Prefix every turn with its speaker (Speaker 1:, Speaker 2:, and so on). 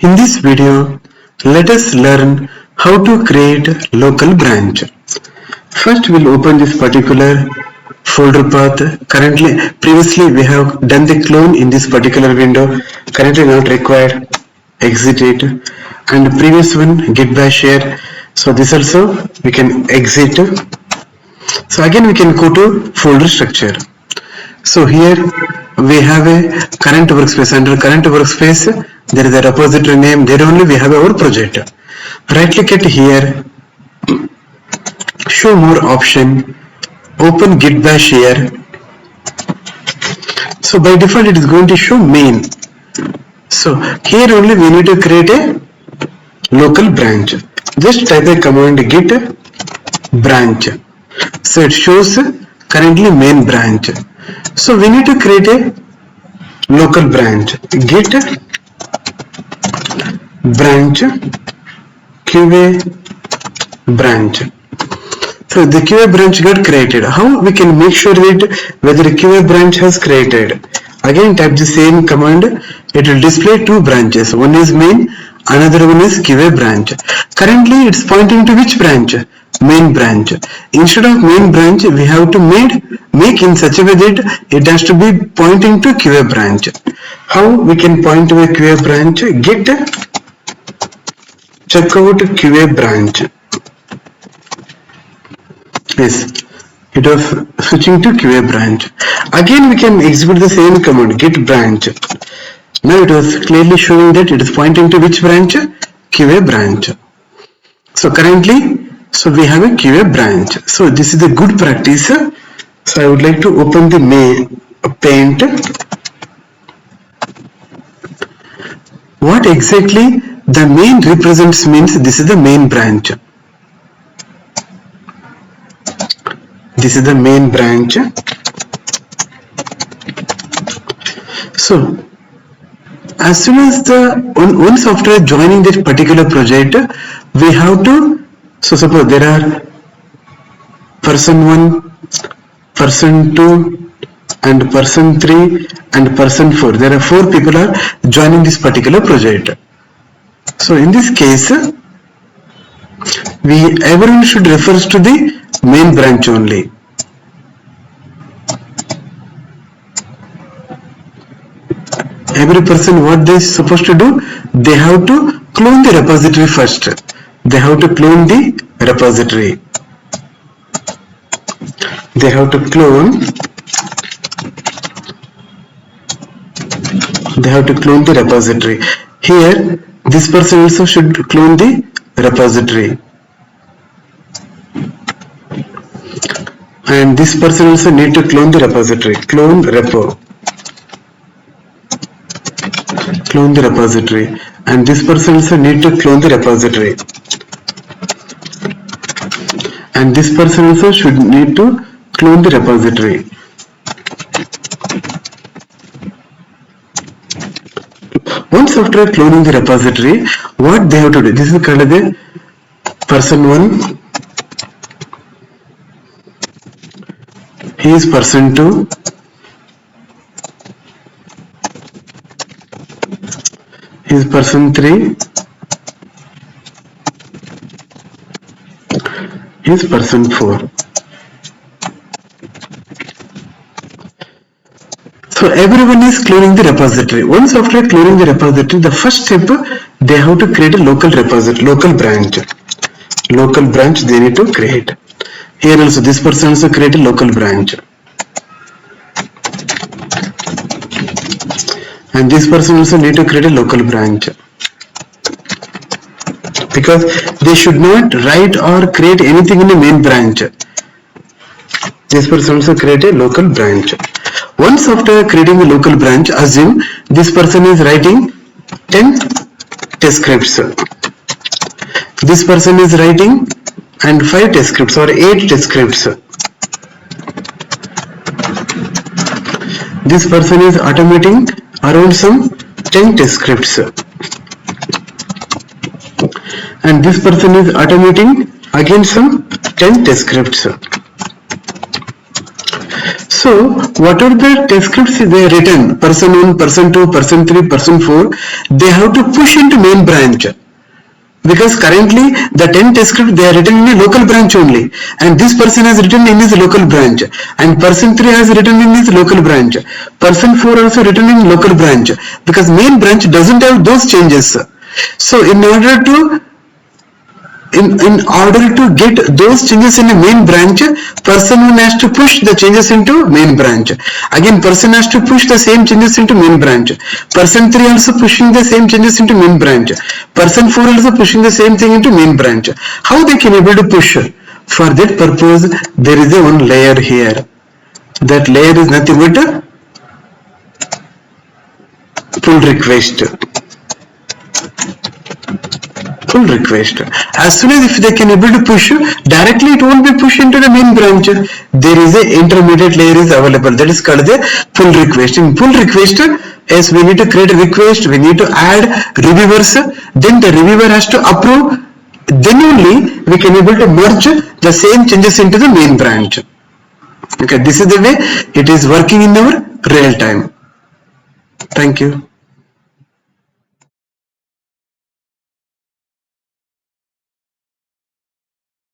Speaker 1: In this video, let us learn how to create local branch. First, we'll open this particular folder path. Previously we have done the clone in this particular window. Currently not required. Exit it. And previous one, git bash share. So this also we can exit. So again we can go to folder structure. So here we have a current workspace. Under current workspace there is a repository name. There only we have our project. Right click it here, show more option, open git bash here. So by default it is going to show main. So here only we need to create a local branch. Just type a command git branch. So it shows currently main branch. So we need to create a local branch. Git branch QA branch. So the QA branch got created. How we can make sure that whether the QA branch has created? Again type the same command. It will display two branches. One is main, another one is QA branch. Currently it's pointing to which branch? Main branch. Instead of main branch we have to make in such a way that it has to be pointing to QA branch. How we can point to a QA branch? Git checkout QA branch. Yes, it was switching to QA branch. Again we can execute the same command git branch. Now it was clearly showing that it is pointing to which branch? QA branch. So currently we have a QA branch. So this is a good practice. So I would like to open the paint. What exactly the main represents means this is the main branch. This is the main branch. So as soon as once after joining this particular project, we have to, so suppose there are person 1, person 2 and person 3 and person 4. There are 4 people are joining this particular project. So in this case, everyone should refer to the main branch only. Every person, what they supposed to do? They have to clone the repository first. They have to clone the repository. They have to clone. They have to clone the repository. Here, this person also should clone the repository. And this person also need to clone the repository. Clone repo. Clone the repository. And this person also need to clone the repository. And this person also should need to clone the repository. Once after cloning the repository, what they have to do? This is called the person 1. He is person 2. He is person 3. He is person 4. So everyone is cloning the repository. Once after cloning the repository, the first step, they have to create a local repository, local branch. Local branch they need to create. Here also this person also create a local branch. And this person also need to create a local branch. Because they should not write or create anything in the main branch. This person also create a local branch. Once after creating a local branch, assume this person is writing 10 test scripts. This person is writing and 5 test scripts or 8 test scripts. This person is automating around some 10 test scripts. And this person is automating again some 10 test scripts. So whatever the test scripts they are written, person 1, person 2, person 3, person 4, they have to push into main branch. Because currently the 10 test scripts they are written in a local branch only, and this person has written in his local branch, and person 3 has written in his local branch, person 4 also written in local branch, because main branch doesn't have those changes. So in order to get those changes in a main branch, person 1 has to push the changes into main branch. Again, person has to push the same changes into main branch. Person 3 also pushing the same changes into main branch. Person 4 also pushing the same thing into main branch. How they can able to push? For that purpose, there is a one layer here. That layer is nothing but pull request. Pull request. As soon as if they can able to push, directly it won't be pushed into the main branch. There is a intermediate layer is available, that is called the pull request. In pull request, as we need to create a request, we need to add reviewers, then the reviewer has to approve, then only we can able to merge the same changes into the main branch. Okay, this is the way it is working in our real time. Thank you.